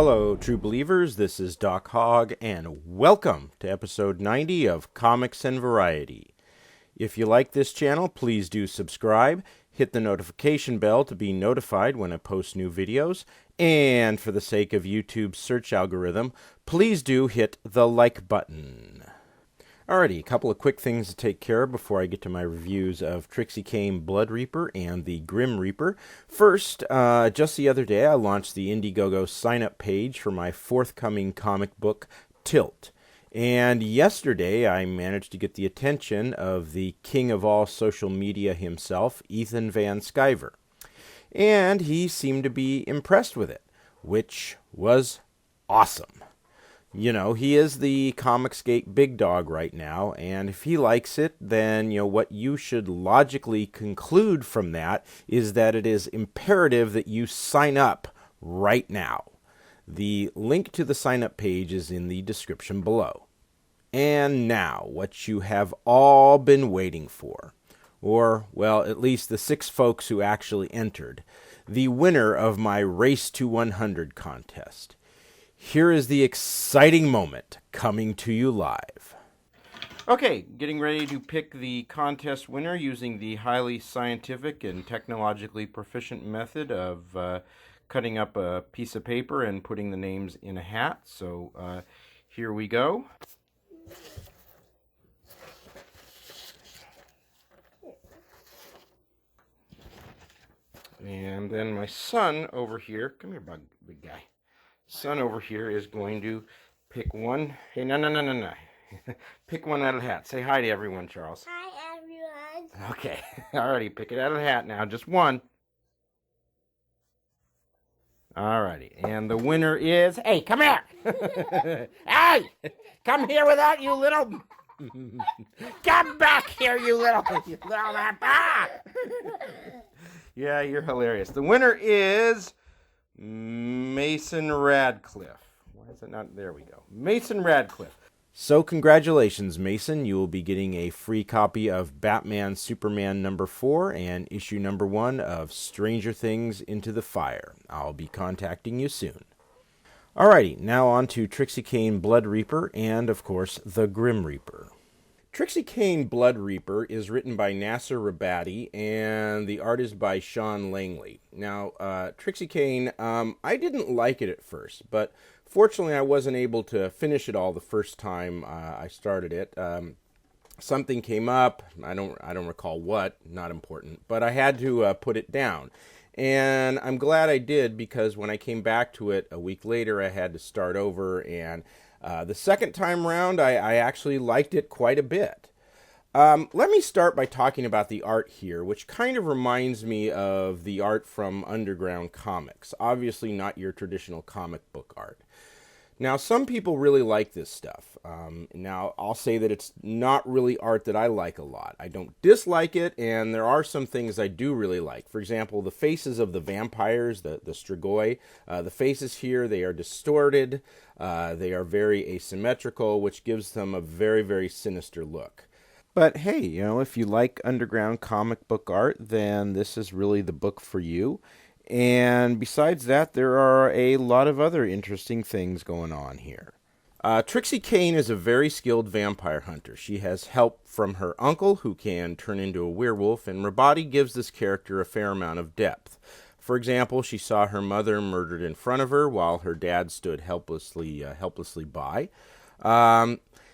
Hello, true believers. This is Doc Hogg, and welcome to episode 90 of Comics and Variety. If you like this channel, please do subscribe, hit the notification bell to be notified when I post new videos, and for the sake of YouTube's search algorithm, please do hit the like button. Alrighty, a couple of quick things to take care of before I get to my reviews of Trixie Cain Blood Reaper and the Grim Reaper. First, just the other day I launched the Indiegogo sign-up page for my forthcoming comic book, Tilt. And yesterday I managed to get the attention of the king of all social media himself, Ethan Van Sciver. And he seemed to be impressed with it, which was awesome. You know, he is the Comicsgate big dog right now, and if he likes it, then, what you should logically conclude from that is that it is imperative that you sign up right now. The link to the sign-up page is in the description below. And now, what you have all been waiting for, or, well, at least the 6 folks who actually entered, the winner of my Race to 100 contest. Here is the exciting moment coming to you live. Okay, getting ready to pick the contest winner using the highly scientific and technologically proficient method of cutting up a piece of paper and putting the names in a hat. So here we go. And then my son over here, come here, big guy. Son over here is going to pick one. Hey, no. Pick one out of the hat. Say hi to everyone, Charles. Hi, everyone. Okay, alrighty, pick it out of the hat now. Just one. Alrighty, and the winner is... Hey, come here! Hey! Come here without you little... Come back here, you little... Ah! Yeah, you're hilarious. The winner is... Mason Radcliffe. Why is it not? There we go. Mason Radcliffe. So congratulations, Mason. You will be getting a free copy of Batman Superman number 4 and issue number 1 of Stranger Things Into the Fire. I'll be contacting you soon. Alrighty, now on to Trixie Cain Blood Reaper and, of course, the Grim Reaper. Trixie Cain Blood Reaper is written by Nasser Rabati, and the art is by Sean Langley. Now, Trixie Cain, I didn't like it at first, but fortunately I wasn't able to finish it all the first time I started it. Something came up, I don't recall what, not important, but I had to put it down. And I'm glad I did, because when I came back to it a week later, I had to start over, and the second time round, I actually liked it quite a bit. Let me start by talking about the art here, which kind of reminds me of the art from Underground Comics. Obviously not your traditional comic book art. Now, some people really like this stuff. Now, I'll say that it's not really art that I like a lot. I don't dislike it, and there are some things I do really like. For example, the faces of the vampires, the Strigoi, the faces here, they are distorted. They are very asymmetrical, which gives them a very, very sinister look. But hey, if you like underground comic book art, then this is really the book for you. And besides that, there are a lot of other interesting things going on here. Trixie Cain is a very skilled vampire hunter. She has help from her uncle, who can turn into a werewolf, and Rabati gives this character a fair amount of depth. For example, she saw her mother murdered in front of her while her dad stood helplessly by.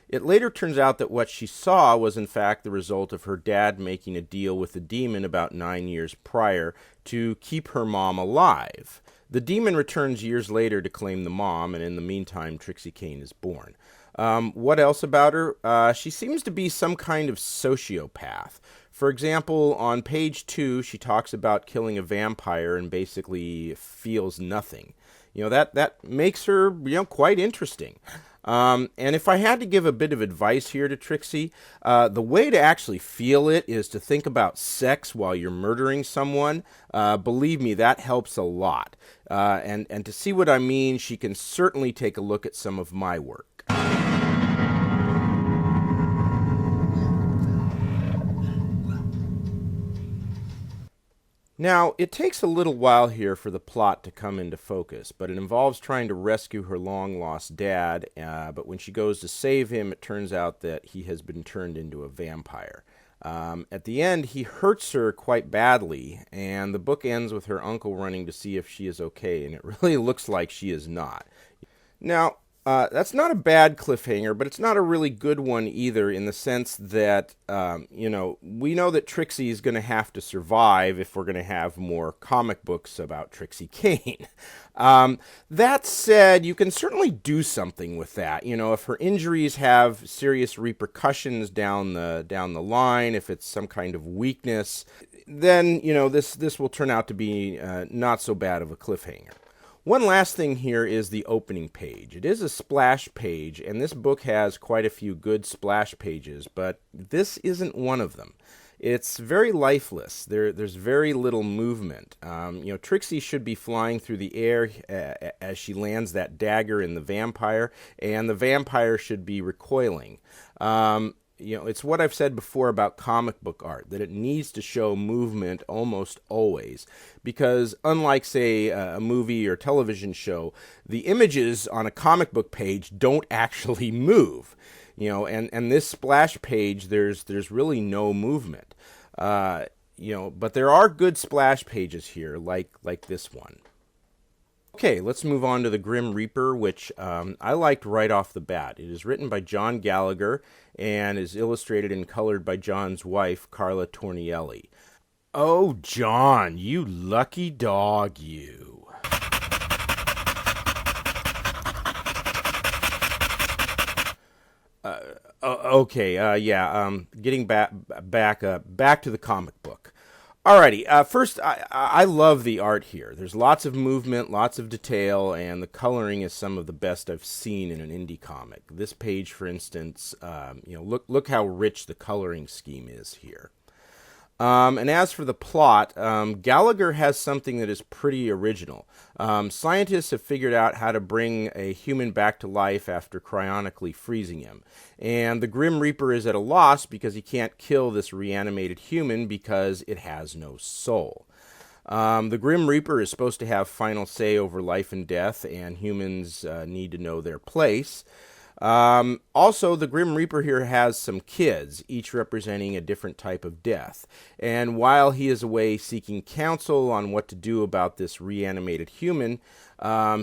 It later turns out that what she saw was in fact the result of her dad making a deal with the demon about 9 years prior to keep her mom alive. The demon returns years later to claim the mom, and in the meantime, Trixie Cain is born. What else about her? She seems to be some kind of sociopath. For example, on page 2, she talks about killing a vampire and basically feels nothing. That makes her, quite interesting. And if I had to give a bit of advice here to Trixie, the way to actually feel it is to think about sex while you're murdering someone. Believe me, that helps a lot. And to see what I mean, she can certainly take a look at some of my work. Now, it takes a little while here for the plot to come into focus, but it involves trying to rescue her long-lost dad, but when she goes to save him, it turns out that he has been turned into a vampire. At the end, he hurts her quite badly, and the book ends with her uncle running to see if she is okay, and it really looks like she is not. Now, that's not a bad cliffhanger, but it's not a really good one either, in the sense that, we know that Trixie is going to have to survive if we're going to have more comic books about Trixie Cain. That said, you can certainly do something with that. If her injuries have serious repercussions down the line, if it's some kind of weakness, then, this will turn out to be not so bad of a cliffhanger. One last thing here is the opening page. It is a splash page, and this book has quite a few good splash pages, but this isn't one of them. It's very lifeless. There's very little movement. Trixie should be flying through the air as she lands that dagger in the vampire, and the vampire should be recoiling. It's what I've said before about comic book art, that it needs to show movement almost always, because unlike, say, a movie or television show, the images on a comic book page don't actually move. And this splash page, there's really no movement. But there are good splash pages here, like this one. Okay, let's move on to the Grim Reaper, which I liked right off the bat. It is written by John Gallagher and is illustrated and colored by John's wife, Carla Tornielli. Oh, John, you lucky dog, you. Getting back to the comic book. Alrighty, first, I love the art here. There's lots of movement, lots of detail, and the coloring is some of the best I've seen in an indie comic. This page, for instance, look how rich the coloring scheme is here. And as for the plot, Gallagher has something that is pretty original. Scientists have figured out how to bring a human back to life after cryonically freezing him. And the Grim Reaper is at a loss because he can't kill this reanimated human because it has no soul. The Grim Reaper is supposed to have final say over life and death, and humans need to know their place. Also, the Grim Reaper here has some kids, each representing a different type of death. And while he is away seeking counsel on what to do about this reanimated human,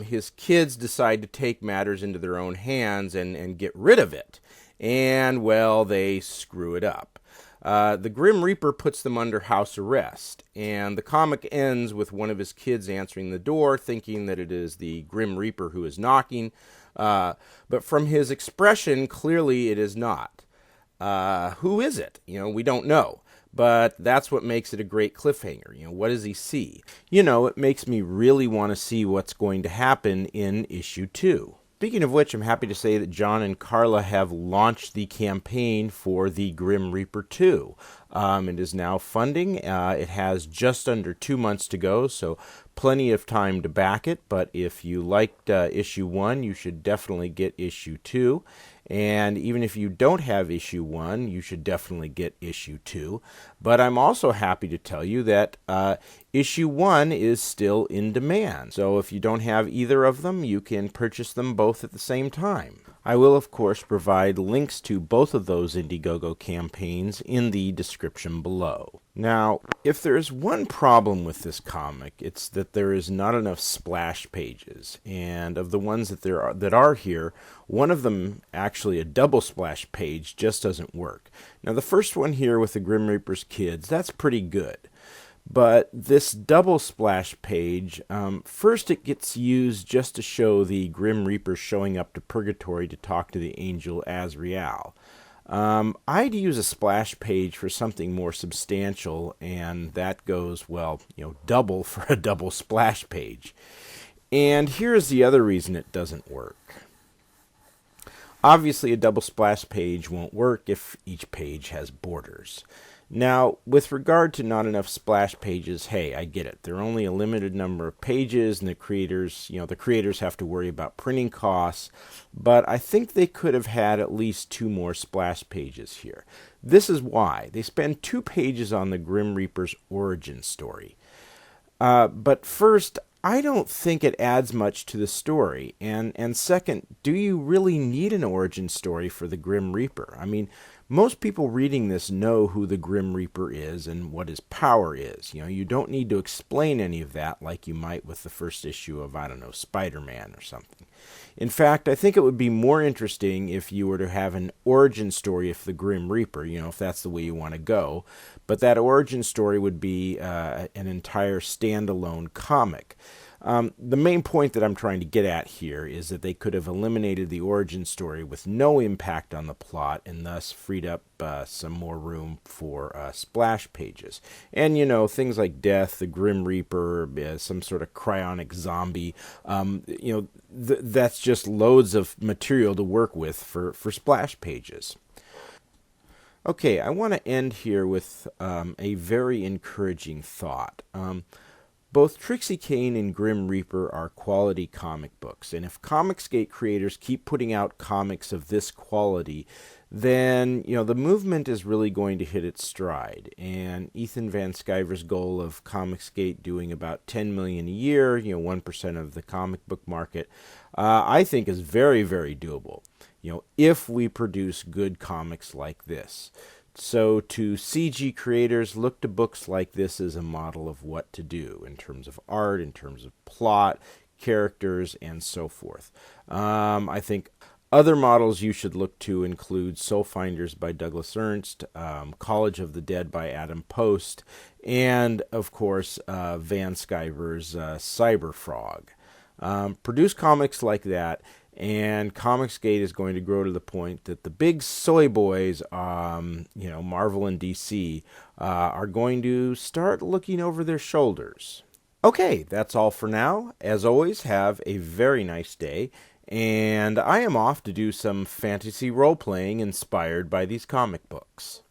his kids decide to take matters into their own hands and get rid of it. And, well, they screw it up. The Grim Reaper puts them under house arrest, and the comic ends with one of his kids answering the door, thinking that it is the Grim Reaper who is knocking. But from his expression, clearly it is not. Who is it? We don't know. But that's what makes it a great cliffhanger. What does he see? It makes me really want to see what's going to happen in issue 2. Speaking of which, I'm happy to say that John and Carla have launched the campaign for the Grim Reaper 2. It is now funding. It has just under 2 months to go, so plenty of time to back it. But if you liked issue 1, you should definitely get issue 2. And even if you don't have issue 1, you should definitely get issue 2. But I'm also happy to tell you that issue 1 is still in demand. So if you don't have either of them, you can purchase them both at the same time. I will, of course, provide links to both of those Indiegogo campaigns in the description below. Now, if there is one problem with this comic, it's that there is not enough splash pages. And of the ones that are here, one of them, actually a double splash page, just doesn't work. Now, the first one here with the Grim Reaper's kids, that's pretty good. But this double splash page, first it gets used just to show the Grim Reaper showing up to Purgatory to talk to the angel Azrael. I'd use a splash page for something more substantial, and that goes, double for a double splash page. And here's the other reason it doesn't work. Obviously, a double splash page won't work if each page has borders. Now, with regard to not enough splash pages, hey, I get it. There are only a limited number of pages, and the creators have to worry about printing costs, but I think they could have had at least 2 more splash pages here. This is why. They spend 2 pages on the Grim Reaper's origin story. But first, I don't think it adds much to the story. And second, do you really need an origin story for the Grim Reaper? I mean, most people reading this know who the Grim Reaper is and what his power is. You don't need to explain any of that like you might with the first issue of, I don't know, Spider-Man or something. In fact, I think it would be more interesting if you were to have an origin story of the Grim Reaper, if that's the way you want to go. But that origin story would be an entire standalone comic. The main point that I'm trying to get at here is that they could have eliminated the origin story with no impact on the plot and thus freed up some more room for splash pages. And, things like Death, the Grim Reaper, some sort of cryonic zombie, that's just loads of material to work with for splash pages. Okay, I want to end here with a very encouraging thought. Both Trixie Cain and Grim Reaper are quality comic books, and if Comicsgate creators keep putting out comics of this quality, then, the movement is really going to hit its stride. And Ethan Van Sciver's goal of Comicsgate doing about $10 million a year, 1% of the comic book market, I think is very, very doable, if we produce good comics like this. So to CG creators, look to books like this as a model of what to do in terms of art, in terms of plot, characters, and so forth. I think other models you should look to include Soul Finders by Douglas Ernst, College of the Dead by Adam Post, and, of course, Van Sciver's Cyber Frog. Produce comics like that, and Comicsgate is going to grow to the point that the big soy boys, Marvel and DC, are going to start looking over their shoulders. Okay, that's all for now. As always, have a very nice day, and I am off to do some fantasy role-playing inspired by these comic books.